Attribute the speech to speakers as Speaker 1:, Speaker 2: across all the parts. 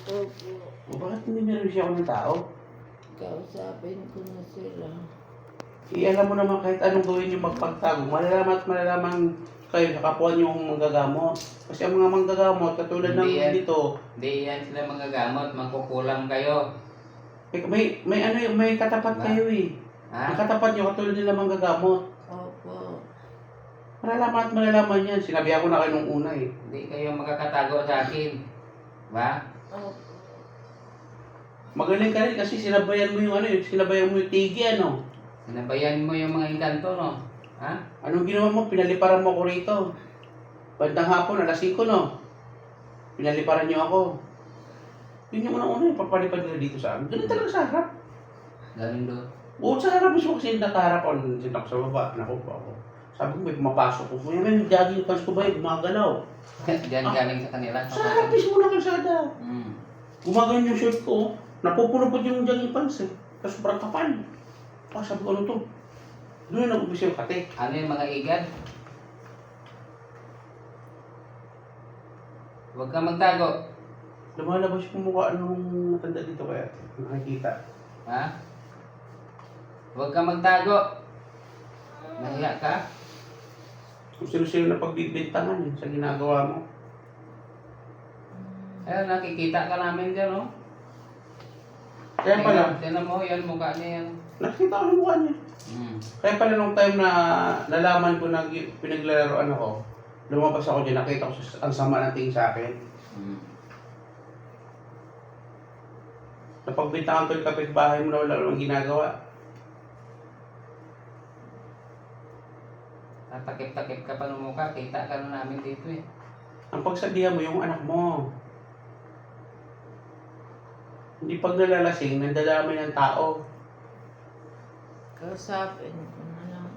Speaker 1: Opo.
Speaker 2: O bakit hindi meron siya ako ng tao?
Speaker 1: Kausapin ko na sila.
Speaker 2: Alam mo naman kahit anong gawin niyo magpagtago, malalaman at malalaman kayo sa kapwa niyo ang manggagamot. Kasi ang mga manggagamot, katulad ng
Speaker 3: Hindi yan.
Speaker 2: dito,
Speaker 3: Hindi yan sila manggagamot, mangkukulam kayo.
Speaker 2: may ano yun, may katapat
Speaker 3: Ba?
Speaker 2: kayo eh.
Speaker 3: Ha?
Speaker 2: Ang katapat niyo, katulad nila manggagamot.
Speaker 1: Opo.
Speaker 2: Malalaman at malalaman yan. Sinabihan ko na kayo nung una eh.
Speaker 3: Hindi kayo makakatago sa akin. Ba?
Speaker 1: Opo.
Speaker 2: Magaling ka rin kasi sinabayan mo yung ano yun, sinabayan mo yung tigi ano.
Speaker 3: Sinabayan mo yung mga inkanto, no? Ha?
Speaker 2: Anong ginawa mo? Pinaliparan mo ako rito. Bandang hapon, alas 5 no? Pinaliparan niyo ako. Yun yung unang-una, papalipad nila dito sa amin. Ganun talaga sa harap.
Speaker 3: Ganun doon.
Speaker 2: Oo, sa harap mismo kasi nakaharap ako. Sintak sa baba, naku po ako. Sabi ko, may pumapasok ko. Kuya, may jogging pants ko ba eh, gumagalaw.
Speaker 3: Diyan galing sa kanila.
Speaker 2: Sa harap mismo na kalsada.
Speaker 3: Hmm.
Speaker 2: Gumagano yung shirt ko, napupuno pa yung jogging pants eh. Tapos sobrang kapal. Sabi ko, ano to? Doon na nag-umpisa yung kate.
Speaker 3: Ano yung mga igad? Huwag ka magtago.
Speaker 2: Lumalabas yung mukha nung matanda dito kaya nakikita.
Speaker 3: Ha? Huwag ka magtago. Nahiya ka?
Speaker 2: Kung sino-sino na pagbibintangan sa ginagawa mo.
Speaker 3: Ayun, nakikita ka namin dyan, no?
Speaker 2: Kaya pala,
Speaker 3: Tingnan mo, yan, mukha niya yan.
Speaker 2: nakita ko yung mukha niya.
Speaker 3: Hmm.
Speaker 2: Kaya pala nung time na nalaman ko na pinaglalaroan ako, lumabas ako dyan, nakita ko ang sama ng tingin sa akin.
Speaker 3: Hmm.
Speaker 2: Napagbintangan ko yung kapitbahay mo na wala namang ginagawa.
Speaker 3: Tatakip-takip ka pa ng mukha, kita ka na namin dito eh.
Speaker 2: Ang pagsabihan mo yung anak mo. Hindi pag nalalasing, nandadamay ng tao.
Speaker 1: Kausapin ko na lang.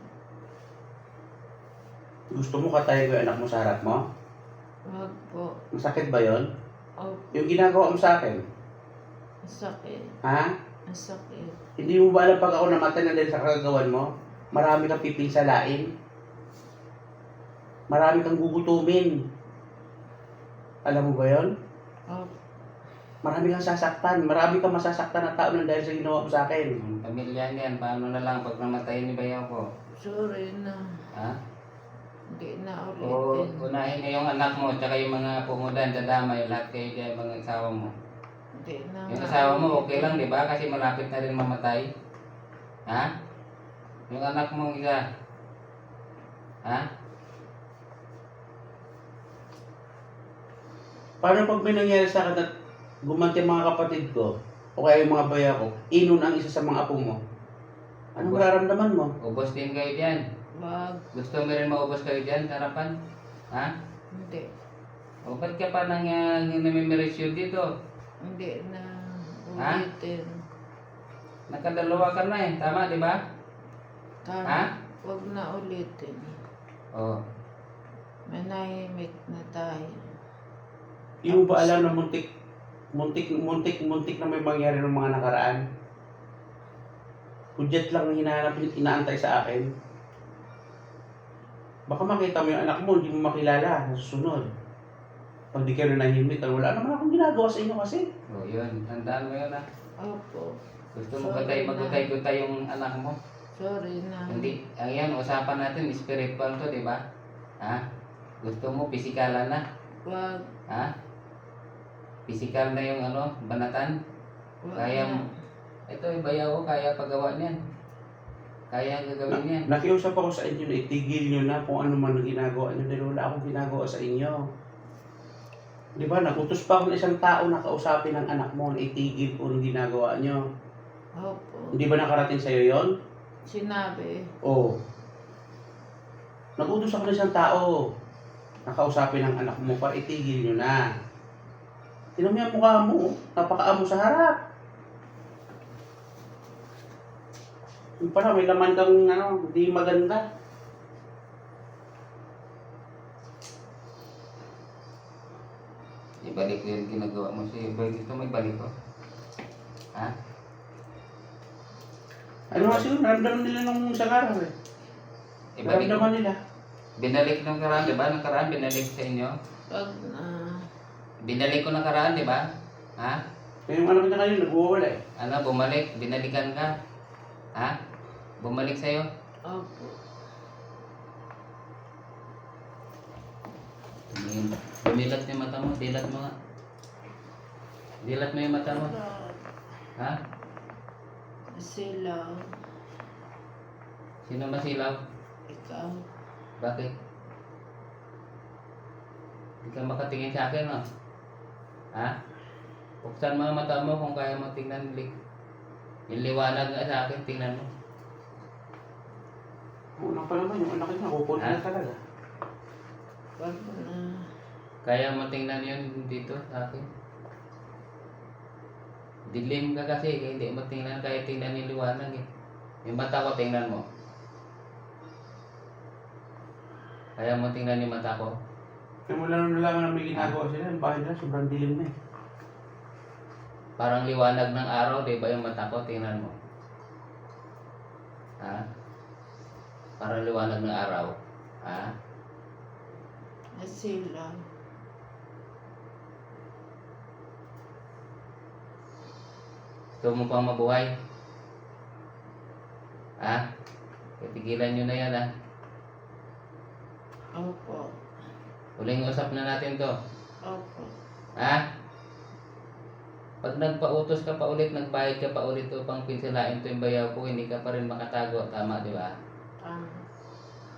Speaker 2: Gusto mo katayin ko yung anak mo sa harap mo?
Speaker 1: Wag po.
Speaker 2: Masakit ba yon?
Speaker 1: Opo.
Speaker 2: Yung ginagawa mo sa akin,
Speaker 1: Masakit.
Speaker 2: ha?
Speaker 1: Masakit.
Speaker 2: Hindi mo ba alam pag ako namatay na dahil sa kagagawan mo? Marami kang pipinsalain. Marami kang gugutumin. Alam mo ba yon?
Speaker 1: Opo.
Speaker 2: Marami kang sasaktan. Marami kang masasaktan na tao na dahil sa ginawa mo sa akin.
Speaker 3: Ang pamilya niyan, paano na lang pag namatay ni bayaw ko?
Speaker 1: Sorry na.
Speaker 3: Ha?
Speaker 1: Hindi na
Speaker 3: O
Speaker 1: ulitin.
Speaker 3: unahin mo yung anak mo, tsaka yung mga pumudan, dadamay, lahat kayo dyan, mga asawa mo.
Speaker 1: Hindi na
Speaker 3: Yung
Speaker 1: nga
Speaker 3: asawa mo, okay
Speaker 1: ulitin.
Speaker 3: lang, di ba? Kasi malapit na rin mamatay. Ha? Yung anak mo isa. Ha?
Speaker 2: Paano pag may nangyari sa akin at gumanti ang mga kapatid ko, o kaya yung mga baya ko, inon ang isa sa mga apo mo? Anong mararamdaman mo?
Speaker 3: Ubos din kayo dyan.
Speaker 1: Wag.
Speaker 3: Gusto mo rin maubos kayo dyan sa harapan? Ha?
Speaker 1: Hindi.
Speaker 3: O ba't ka pa nang namimirisyo dito?
Speaker 1: Hindi na
Speaker 3: Ha?
Speaker 1: ulitin.
Speaker 3: Nakadalawa ka na eh, tama di ba?
Speaker 1: Tama.
Speaker 3: Ha?
Speaker 1: Wag na ulitin.
Speaker 3: O.
Speaker 1: Manahimik na tayo.
Speaker 2: Hindi mo ba alam na muntik na may mangyari ng mga nakaraan? Hudyat lang ang hinahanap, inaantay sa akin. Baka makita mo yung anak mo, hindi mo makilala sa susunod. Pag di kayo nahimik, wala naman akong ginagawa sa inyo kasi.
Speaker 3: O yun, tandaan mo yun ha.
Speaker 1: Opo.
Speaker 3: Gusto mo
Speaker 1: Sorry na.
Speaker 3: magutay-gutay yung anak mo?
Speaker 1: Sorry na.
Speaker 3: Hindi, ayan, usapan natin, spiritual to, di ba? Ha? Gusto mo, pisikalan na?
Speaker 1: Wag.
Speaker 3: Ha? Pisikal na yung ano, banatan?
Speaker 1: Wag
Speaker 3: Kaya
Speaker 1: na.
Speaker 3: mo. Ito, yung bayaw ko, kaya paggawa niyan. Kaya gagawin niyan.
Speaker 2: Nakiusap ako sa inyo na itigil nyo na kung ano man ang ginagawa nyo dahil wala akong ginagawa sa inyo. Di ba, nagutos pa ako ng isang tao na kausapin ng anak mo na itigil kung anong ginagawa nyo.
Speaker 1: Opo.
Speaker 2: Hindi ba nakarating sa'yo yon?
Speaker 1: Sinabi.
Speaker 2: Oo. Nagutos ako ng isang tao na kausapin ng anak mo para itigil nyo na. Tinan mo yung mukha mo, napakaamo sa harap. Yung pala, may laman kang hindi maganda.
Speaker 3: Ibalik ko yung ginagawa mo siya. Gusto mo ibalik ko? Ha?
Speaker 2: Ano nga siguro, naramdaman nila nung isang araw eh.
Speaker 3: Ibalik ko.
Speaker 2: Naramdaman nila.
Speaker 3: Binalik nung karaan, di ba? Nakaraan, binalik sa inyo.
Speaker 1: Wag na.
Speaker 3: Binalik ko nakaraan, di ba? Ha?
Speaker 2: Kaya yung anak niya kayo, nag-uwala eh.
Speaker 3: Ano, bumalik? Binalikan ka? Ha? Bumalik sa'yo?
Speaker 1: Opo.
Speaker 3: Tumingin. Dumilat yung mata mo. Dilat mo nga. Dilat mo yung mata mo. Ha?
Speaker 1: Silaw.
Speaker 3: Sino masilaw?
Speaker 1: Ikaw.
Speaker 3: Bakit? Hindi ka makatingin sa akin, no? Ha? Buksan mo ang mata mo kung kaya mo tingnan. Yung liwanag nga sa akin, tingnan mo.
Speaker 2: Una pa naman, yung anak niya, kukunin na talaga.
Speaker 1: Wag mo na.
Speaker 3: Kaya mo tingnan yun dito sa akin. Dilim ka kasi, kaya hindi mo tingnan, kaya tingnan yung liwanag eh. Yung mata ko, tingnan mo. Kaya mo tingnan yung mata ko.
Speaker 2: Kaya mula nung nalaman na may ginagawa sila, yung bahay nila, sobrang dilim na eh.
Speaker 3: Parang liwanag ng araw, di ba yung mata ko? Tingnan mo. Ha? Parang liwanag ng araw. Ha?
Speaker 1: Silaw.
Speaker 3: Gusto mo pang mabuhay? Ha? Tigilan nyo na yan, ha?
Speaker 1: Opo.
Speaker 3: Huling usap na natin to.
Speaker 1: Opo.
Speaker 3: Ha? Pag nagpautos ka pa ulit, nagbayad ka pa ulit upang pinsilain to yung bayaw ko, hindi ka pa rin makatago. Tama, di ba?
Speaker 1: Tama.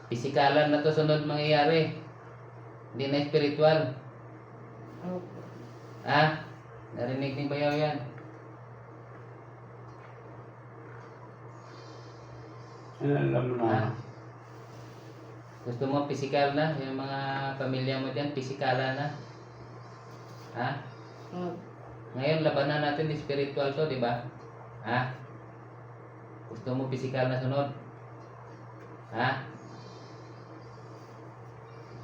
Speaker 3: Pisikalan na to sunod mangyayari. Hindi na spiritual.
Speaker 1: Opo.
Speaker 3: Ha? Narinig ni bayaw yan.
Speaker 2: Ano alam mo
Speaker 3: Ha?
Speaker 2: na.
Speaker 3: Gusto mo pisikal na? Yung mga pamilya mo dyan, pisikalan na? Ha?
Speaker 1: Opo.
Speaker 3: Ngayon, labanan natin spiritual to, di ba? Ha? Gusto mo pisikal na sunod? Ha?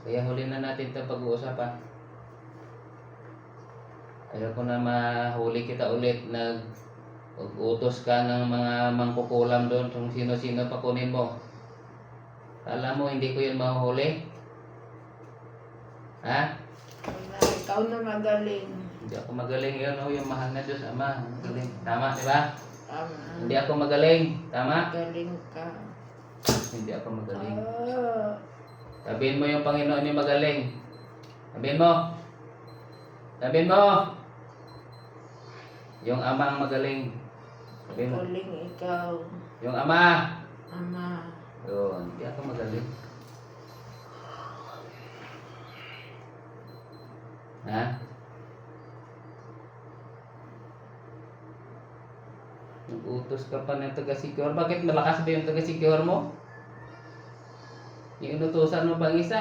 Speaker 3: Kaya huli na natin ito pag-uusap, ha? Ayaw ko na mahuli kita ulit na utos ka ng mga mangkukulam doon kung sino-sino pa kunin mo. Alam mo, hindi ko yun mahuhuli. Ha?
Speaker 1: Wala. Ikaw na magaling.
Speaker 3: Hindi ako magaling yun, oh, yung mahal na Diyos, Ama. Magaling. Tama, di ba?
Speaker 1: Tama.
Speaker 3: Hindi ako magaling. Tama?
Speaker 1: Magaling ka.
Speaker 3: Hindi ako magaling.
Speaker 1: Ah.
Speaker 3: Sabihin mo yung Panginoon yung magaling. Sabihin mo. Sabihin mo. Yung Ama ang magaling. Sabihin mo.
Speaker 1: Galing ikaw.
Speaker 3: Yung Ama.
Speaker 1: Ama.
Speaker 3: Yun. Hindi ako magaling. Ha? Nag-utos ka pa ng taga-secure. Bakit malakas ba yung taga-secure mo? Yung inutusan mo bang isa,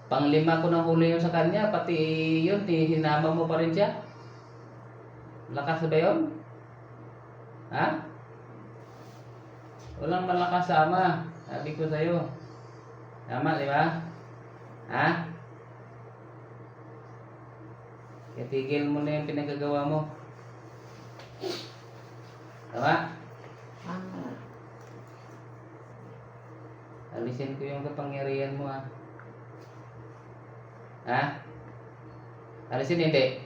Speaker 3: panglima ko nang huli yun sa kanya, pati yun, hinama mo pa rin siya? Lakas ba yun? Ha? Walang malakas sama. Sabi ko sa'yo. Tama, di ba? Ha? Kaya tigil mo na yung pinagagawa mo. Tama?
Speaker 1: Ama.
Speaker 3: Alisin ko yung kapangyarihan mo, ha? Ha? Alisin hindi?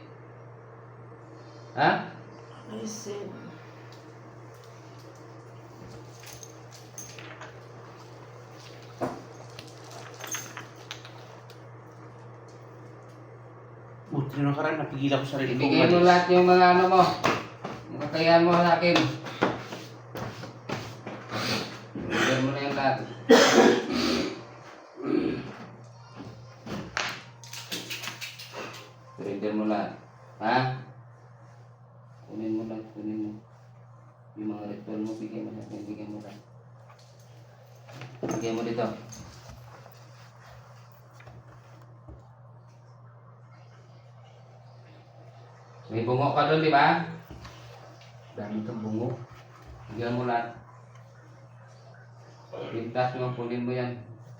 Speaker 3: Ha?
Speaker 1: Listen.
Speaker 2: Buti na nakaraan, napigilan ko sarili ko.
Speaker 3: Ibigay mo lahat yung mga ano mo. Yung kakayahan mo sa akin. Ibigay mo na yung lahat. Surrender mo lahat. Ha? Kunin mo lang, kunin mo. Yung mga ritual mo, bigay mo lahat. Bigay mo lahat. Bigay mo dito. May bungo ka doon, di ba? Dami kang bungo. Bigyan mo lahat. Pintas mo, kunin mo yan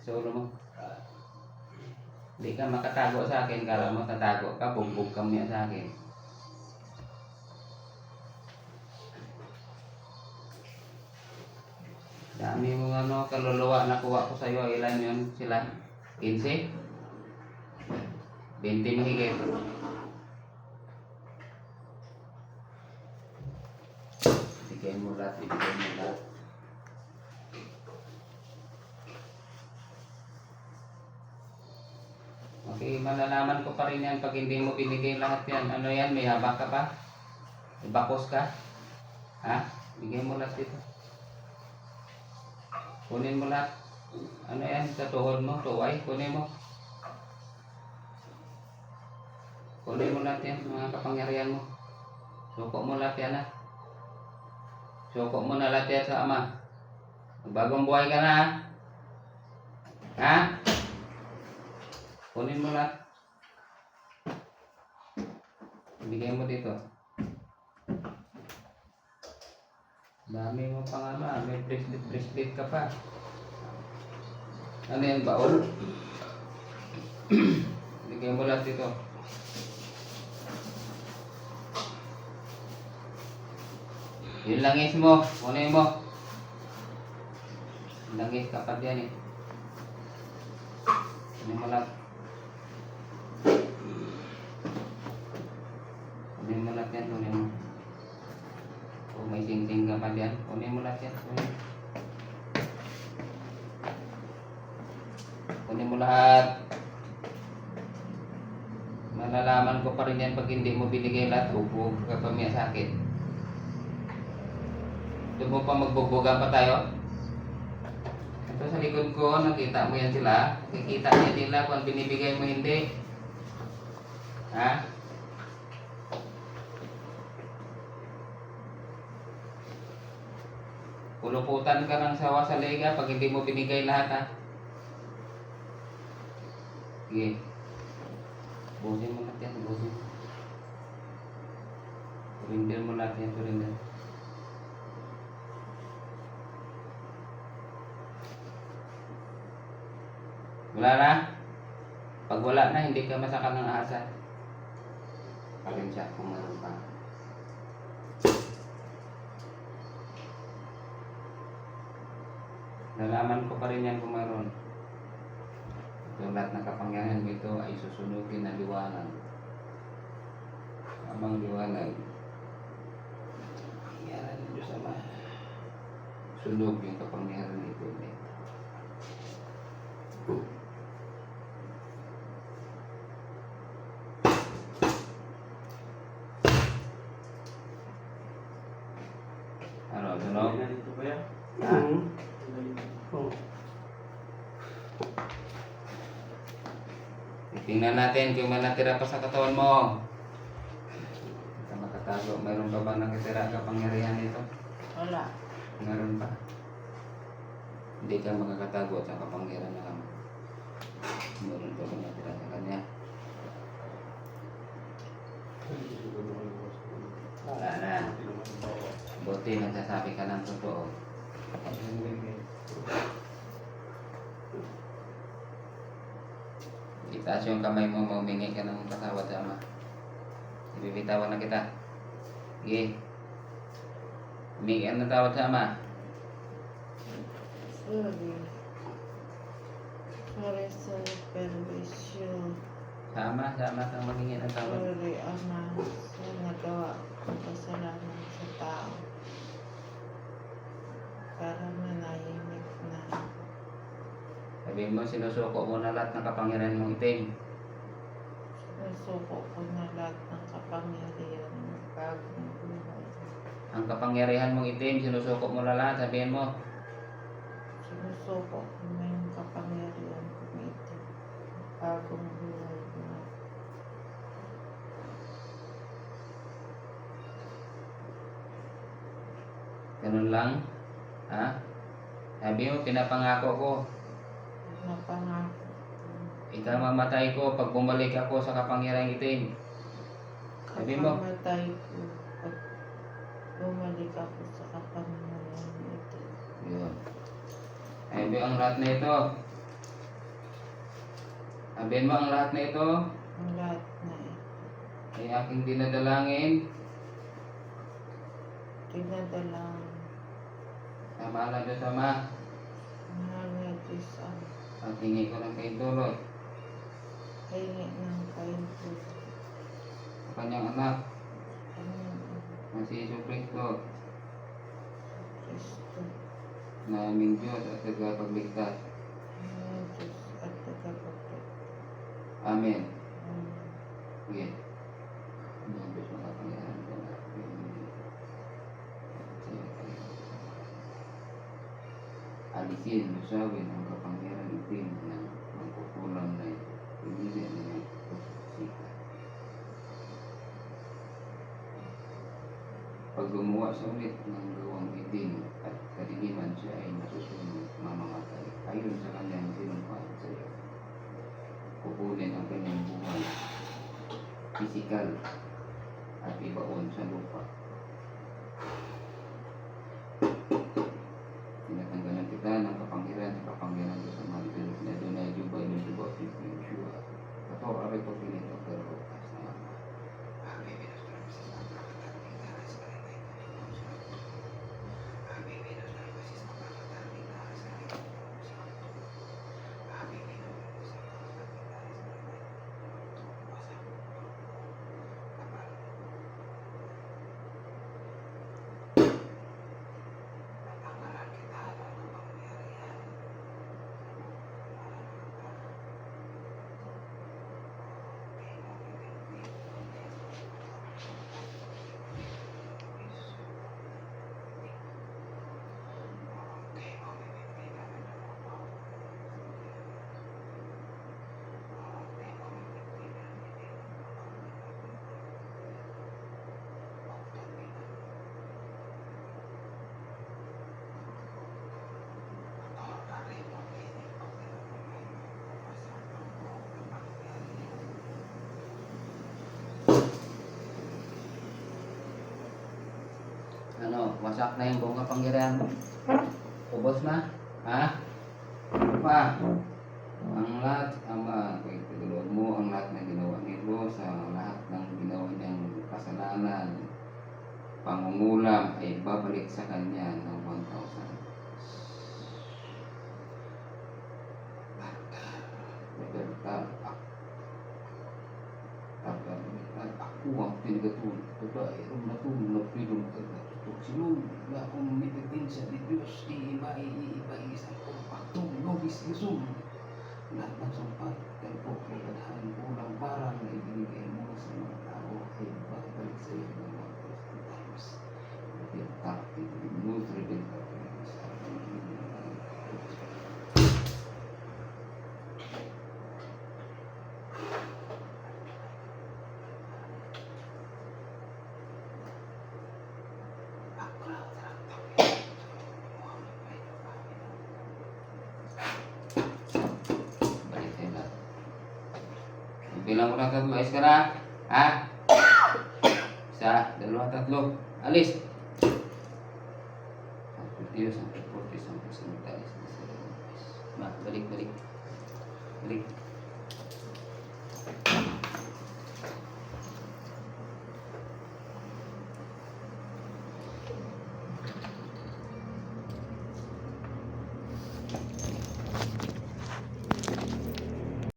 Speaker 3: sa ulo mo. Hindi ka makatago sa akin. Kala mo tatago ka, bugbog ka mo yan sa akin. Dami mo ano, kaluluwa na kuha ko sa iyo. Ilan yun sila? 15? 20 mahigit. Ibigay mo lahat, ibigay mo lahat. Okay, malalaman ko pa rin yan pag hindi mo binigay lahat yan. Ano yan, may haba ka pa? May bakos ka? Ha? Bigay mo lahat dito. Kunin mo lahat. Ano yan, sa tuhod mo, tuway, kunin mo. Kunin mo lahat yan, mga kapangyarihan mo. Suko mo lahat yan, ha? Suko mo na lahat yan sa Ama. Bagong buhay ka na, ha? Ha? Kunin mo lahat. Ibigay mo dito. Dami mo pang ano, may bracelet ka pa. Ano yan, baon? Ibigay mo lahat dito. Yung langis mo, kunin mo. Langis kapag yan eh. Kunin mo lahat. Kunin mo lahat yan, kunin mo. Kung may sing-sing ka pa dyan, kunin mo lahat yan. Kunin mo lahat. Malalaman ko pa rin yan pag hindi mo binigay lahat. Huwag ka pa miya sa akin. Doon mo pa magbubuga pa tayo. Ito sa likod ko, nakita mo yan sila. Nakikita niya nila kung binibigay mo hindi. Ha? Puluputan ka ng sawa sa lega pag hindi mo binigay lahat, ha? Sige. Busin mo lahat yan, busin. Surrender mo lahat yan, surrender. Wala na? Pag wala na, hindi ka masakal ng ahasa. Parin siya kung meron pa. Nalaman ko pa rin yan kung meron. Ito lahat ng kapangyarihan mo ito ay susunugin na liwanag. Amang liwanag. Kapangyarihan ng Diyos Ama. Sunog yung kapangyarihan ng ito. Ano, sunog?
Speaker 2: Dito ba yan?
Speaker 3: Tingnan natin kung may natira pa sa katawan mo. Hindi ka makatago. Mayroon pa ba nakitira kapangyarihan nito?
Speaker 1: Wala.
Speaker 3: Meron pa. Hindi ka makakatago sa kapangyarihan ng Ama. Meron pa ba natira sa kanya? Wala na. Buti nagsasabi ka ng totoo. Itaas yung kamay mo, humingi ka ng patawad sa Ama. Ibibitawan na kita. Sige. Humingi ka ng tawad sa Ama.
Speaker 1: Sorry. Sorry sa perwisyo.
Speaker 3: Sama kang maghingi ng tawad.
Speaker 1: Sorry, Ama, sa nagawa kong kasalanan sa tao. Para manahimik na.
Speaker 3: Sabihin mo, sinusuko mo na lahat ng kapangyarihan mong itim.
Speaker 1: Sinusuko ko na lahat ng kapangyarihan ng bagong buhay.
Speaker 3: Ang kapangyarihan mong itim, sinusuko mo na lahat. Sabihin mo,
Speaker 1: Sinusuko ko na yung kapangyarihan kong ito. Bagong buhay na.
Speaker 3: ganun lang. Ha? Sabi mo, pinapangako ko.
Speaker 1: Napangako.
Speaker 3: Ikaw mamatay ko pag bumalik ako sa kapangyarihang itim. Sabi mo.
Speaker 1: Kapamatay ko pag bumalik ako sa kapangyarihan ito.
Speaker 3: Yun. Sabi ang lahat na ito. Sabihin mo ang lahat na ito
Speaker 1: Ang lahat na ito.
Speaker 3: ay aking dinadalangin
Speaker 1: Tinadalang
Speaker 3: sa mahal na Diyos Ama.
Speaker 1: mahal na Diyos ang
Speaker 3: At hingi ko ng kaintulot
Speaker 1: hingi ng kaintulot.
Speaker 3: sa kanyang anak
Speaker 1: Ang
Speaker 3: na si Jesu Cristo
Speaker 1: Kristo,
Speaker 3: na aming Diyos at tagapagligtas.
Speaker 1: Diyos at tagapagligtas.
Speaker 3: Amen.
Speaker 1: Amen.
Speaker 3: Sige. Ang Diyos makapangyarihan ka na. Alisin, lusawin ang kapangyarihan itim ng magkukulang na ito. Pinili ang mga kusika. Pag gumawa sa ulit ng gawang itim at kadiliman, siya ay nasusunod mamamatay. Ayon sa kanyang sinumpaan sa iyo. Kukunin ang kanyang buhay, pisikal at ibaon sa lupa. Tinatanggalan kita ng kapangyarihan sa kapangyarihan ko sa mga Diyos na doon ay jubay ng jubay ng Yeshua. Kato, aray ko pinito pero as na yan. Ano, wasak na yung buong kapangyarihan mo? Ubos na? Ha? Ano pa? Ang lahat, Ama, kay tutulungan mo ang lahat ng ginawa nito sa lahat ng ginawa niyang kasalanan. Pangungulam ay babalik sa kanya ng 1,000. Libertad, ako ang pinagatuloy. Babae, natulong na pilong kagatutok. Sinulong na akong mititin sa Diyos. Iiba isang pagpatong nobis Yusum. Lahat ng sumpat, kalpo, kailanhan, ulang parang na ibinigay mo sa mga tao ay babalik sa iyo ng 1,000 times. Libertad, libertad, bilang ko na tatlo, ayos ka na? Ha? Isa, dalawa, tatlo. Alis! Ang Diyos, ang pagportis, ang pasimitalis. Balik. Balik.